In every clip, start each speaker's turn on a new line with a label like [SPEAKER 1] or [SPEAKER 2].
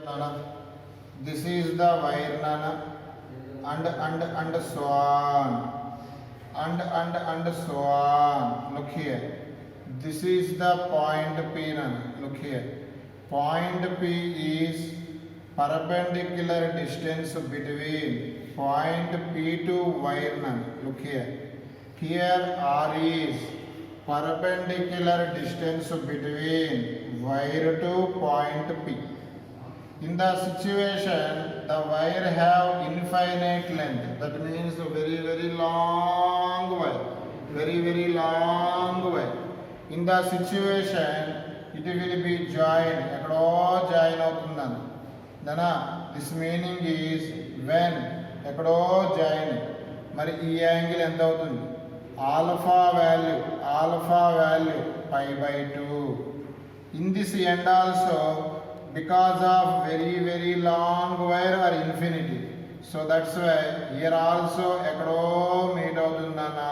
[SPEAKER 1] Nana. This is the wire, Nana. And so on. And so on. Look here. This is the point P, Nana. Look here. Point P is perpendicular distance between point P to wire, Nana. Look here. Here R is perpendicular distance between wire to point P. In the situation, the wire have infinite length. That means very long wire. Very long wire. In the situation, it will be joined. Ekkado join avutundana. Dana, this meaning is when ekkado join. Mari ee angle ఎంత అవుతుంది? Alpha value pi by 2. In this end also, because of very long wire or infinity, so that's why here also ekkado meet avutundana,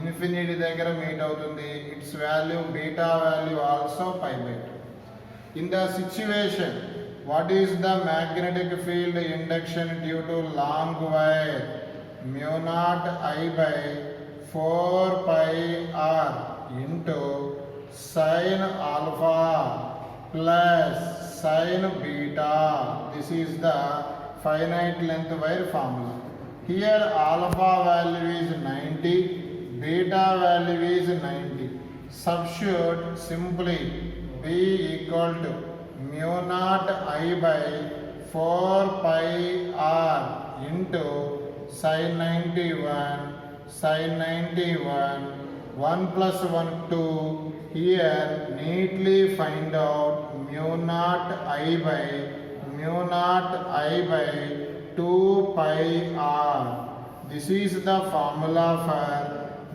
[SPEAKER 1] infinity దగ్గర meet అవుతుంది. Its value beta value also pi by 2. In the situation, what is the magnetic field induction due to long wire? Mu naught I by 4 pi r into sin alpha plus sin beta. This is the finite length wire formula. Here alpha value is 90, beta value is 90. Substitute simply B equal to mu naught I by 4 pi r into sin 91, 1 plus 1 2. Here neatly find out mu naught I by 2 pi r. This is the formula for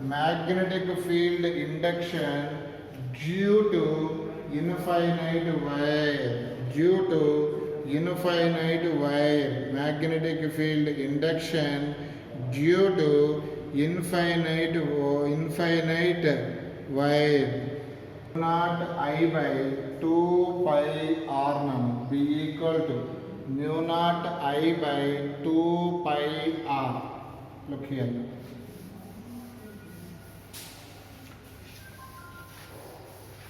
[SPEAKER 1] magnetic field induction due to infinite wire. Magnetic field induction due to infinite wire. Naught I by 2 pi r nam be equal to mu naught I by 2 pi r. Look here.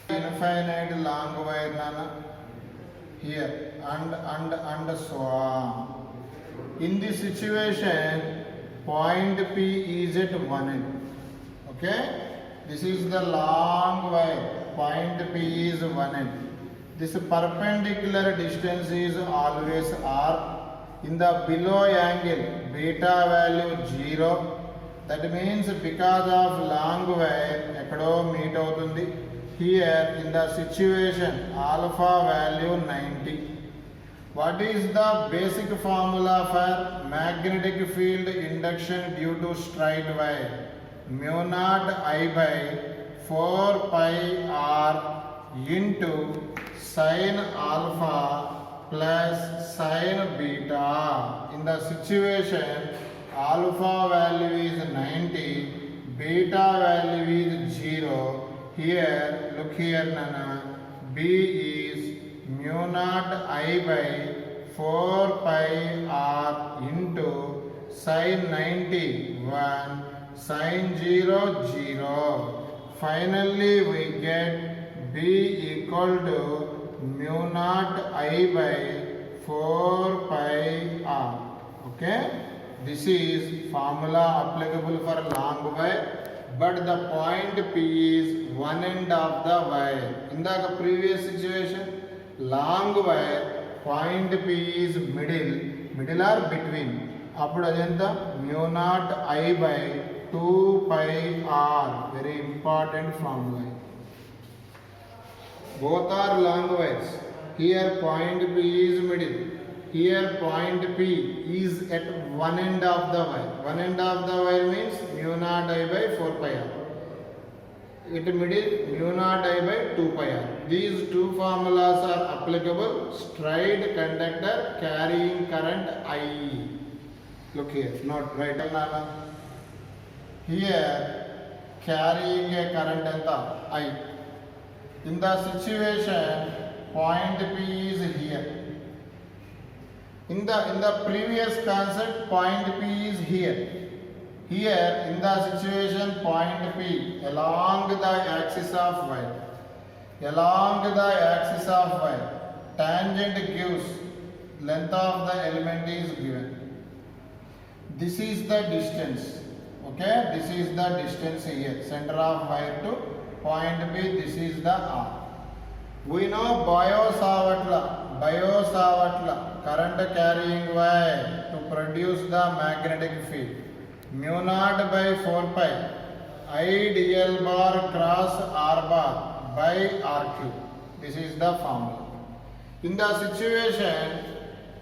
[SPEAKER 1] Infinite long wire, Nana. Here and so on. In this situation, point P is at one end. Okay? This is the long wire. Point P is one end. This perpendicular distance is always r. In the below angle, beta value 0. That means because of long wire, ekkado meet avutundi. Here in the situation, alpha value 90. What is the basic formula for magnetic field induction due to straight wire? Mu naught I by 4 pi r into sin alpha plus sin beta. In the situation, alpha value is 90, beta value is 0. Here, look here, Nana. B is mu naught I by 4 pi r into sin 91, sin 0, 0. Finally, we get B equal to mu naught I by 4 pi r. Okay? This is formula applicable for long wire, but the point P is one end of the wire. In the previous situation, long wire, point P is middle or between. Appudu adenta mu naught I by 2 pi r. Very important formula. Both are long wires. Here point P is middle. Here point P is at one end of the wire. One end of the wire means mu naught I by 4 pi r. At middle, mu naught I by 2 pi r. These two formulas are applicable. Straight conductor carrying current I. Look here, not right Nana. Here carrying a current I. In the situation, point P is here. In the previous concept, point P is here. Here in the situation, point P along the axis of y. Along the axis of y, tangent gives length of the element is given. This is the distance. Okay, this is the distance here. Center of wire to point B. This is the R. We know Biot-Savart current carrying wire to produce the magnetic field. Mu naught by 4 pi I dl bar cross R bar by R cube. This is the formula. In the situation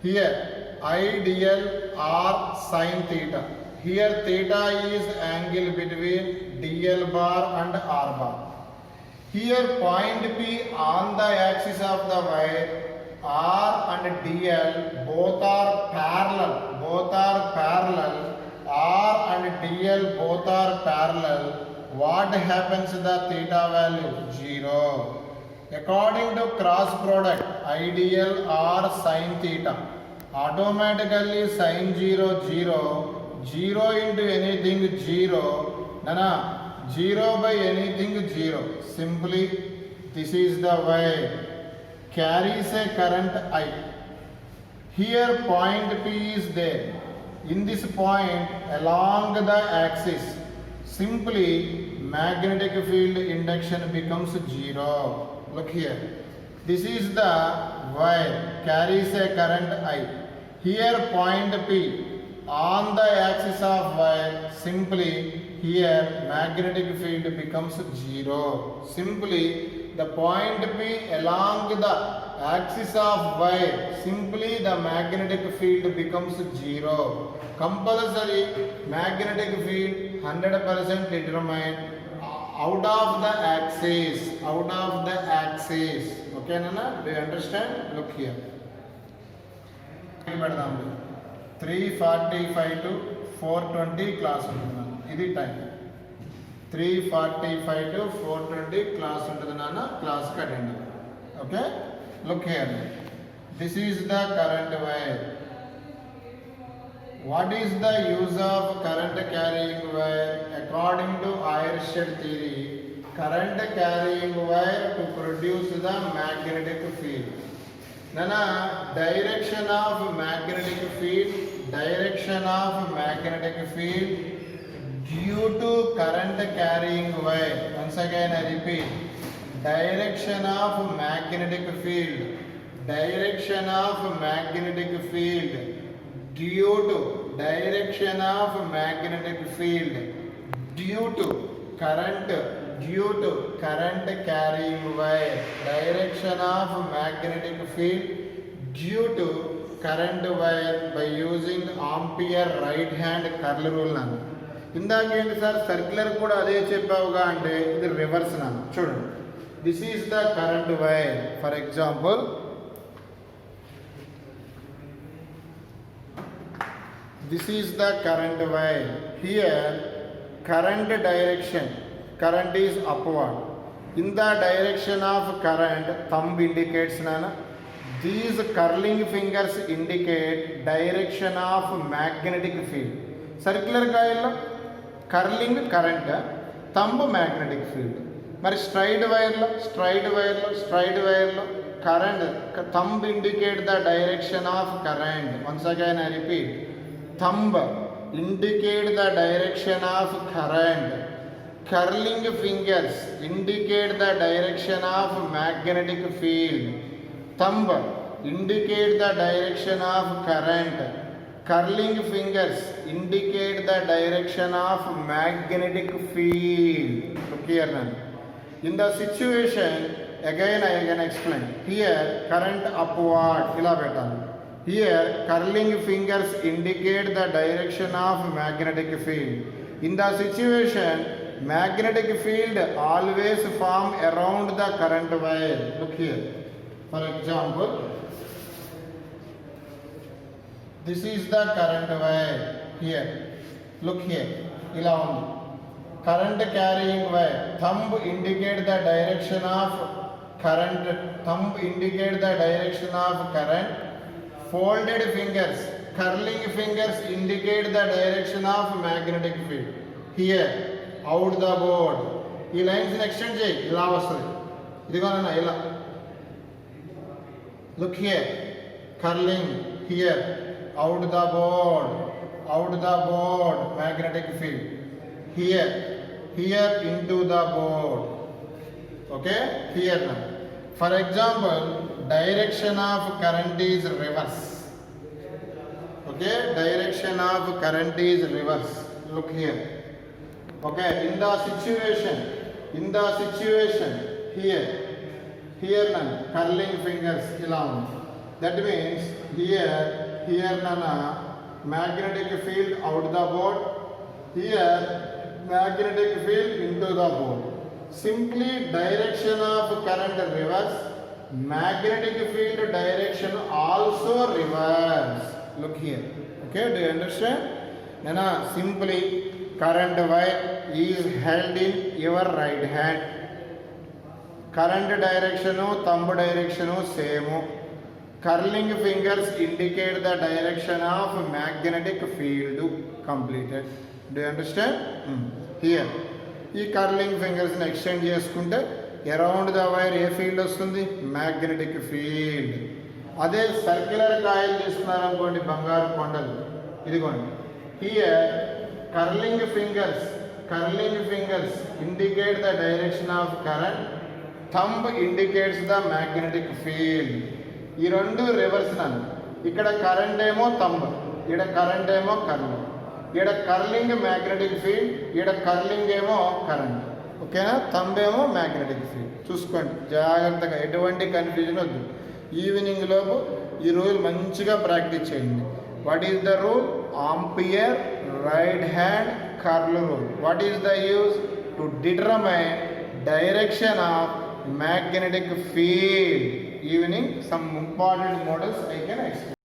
[SPEAKER 1] here, I dl R sin theta. Here theta is angle between dl bar and R bar. Here point P on the axis of the wire, R and dl both are parallel. R and dl both are parallel. What happens to the theta value? 0. According to cross product, ideal R sin theta, automatically sin 0, 0, 0 into anything 0, 0 by anything 0. Simply, this is the wire, carries a current I. Here point P is there. In this point, along the axis, simply magnetic field induction becomes 0. Look here. This is the wire, carries a current I. Here point P on the axis of wire, simply here magnetic field becomes 0. Simply the point P along the axis of wire, simply the magnetic field becomes 0. Compulsory magnetic field 100% determined out of the axis. Okay, Nana? Do you understand? Look here. 3:45 to 4:20 class untundi. Idi time. 3:45 to 4:20 class untundi nana. Class ki attend. Okay? Look here. This is the current wire. What is the use of current carrying wire? According to Ayershed theory, current carrying wire to produce the magnetic field. Nana, direction of magnetic field due to current carrying wire. Once again I repeat, direction of magnetic field due to current carrying wire, direction of magnetic field due to current wire by using Ampere right hand curl rule nanu. ఇందాక ఏంటి sir circular కూడా అదే చెప్పావుగా అంటే ఇది reverse నన్ను చూడండి. This is the current wire. For example this is the current wire. Here current direction, current is upward. In the direction of current, thumb indicates nana. These curling fingers indicate direction of magnetic field. Circular coil curling current, thumb magnetic field. మరి straight wire lo current, thumb indicate the direction of current. Once again I repeat, thumb indicate the direction of current, curling fingers indicate the direction of magnetic field. Thumb indicate the direction of current, curling fingers indicate the direction of magnetic field. Clear now? In the situation, again I can explain. Here current upward, ila betanu. Here curling fingers indicate the direction of magnetic field. In the situation, magnetic field always form around the current wire. Look here. For example, this is the current wire. Here, look here. Ila undi. Current carrying wire. Thumb indicate the direction of current. folded fingers, curling fingers indicate the direction of magnetic field. Here, out the board. ఈ lines extend చేయి, ఇలా వస్తుంది. ఇదిగోనన్నా ఇలా. Look here, curling here, out the board, magnetic field. Here into the board. Okay, here now. For example, direction of current is reverse. Okay, direction of current is reverse. Look here. Okay, in the situation here now, curling fingers along. That means here nana magnetic field out the board, here magnetic field into the board. Simply direction of current reverse, magnetic field direction also reverse. Look here. Okay, do you understand? Nana, simply current wire is held in your right hand. Current direction, thumb direction same. Curling fingers indicate the direction of magnetic field. Completed. Do you understand? Here. ఈ curling ఫింగర్స్ని extend చేసుకుంటే around the wire ఏ field వస్తుంది? Magnetic field. అదే circular coil తీసుకున్నారనుకోండి, బంగారు కొండలు, ఇదిగోండి. Here curling fingers indicate the direction of current, thumb indicates the magnetic field. ఈ రెండు రివర్స్ నన్ను. ఇక్కడ కరెంట్ ఏమో థంబ్, ఇక్కడ కరెంట్ ఏమో కర్ల్. ఈడ కర్లింగ్ మ్యాగ్నెటిక్ ఫీల్డ్, ఈడ కర్లింగ్ ఏమో కరెంట్. ఓకేనా? థంబ్ ఏమో మ్యాగ్నెటిక్ ఫీల్డ్. చూసుకోండి జాగ్రత్తగా, ఎటువంటి కన్ఫ్యూజన్ వద్దు. ఈవినింగ్ లోపు ఈ రూల్ మంచిగా ప్రాక్టీస్ చేయండి. What is the rule? Ampere right hand curl rule. What is the use? To determine direction of magnetic field. Evening some important models I can explain.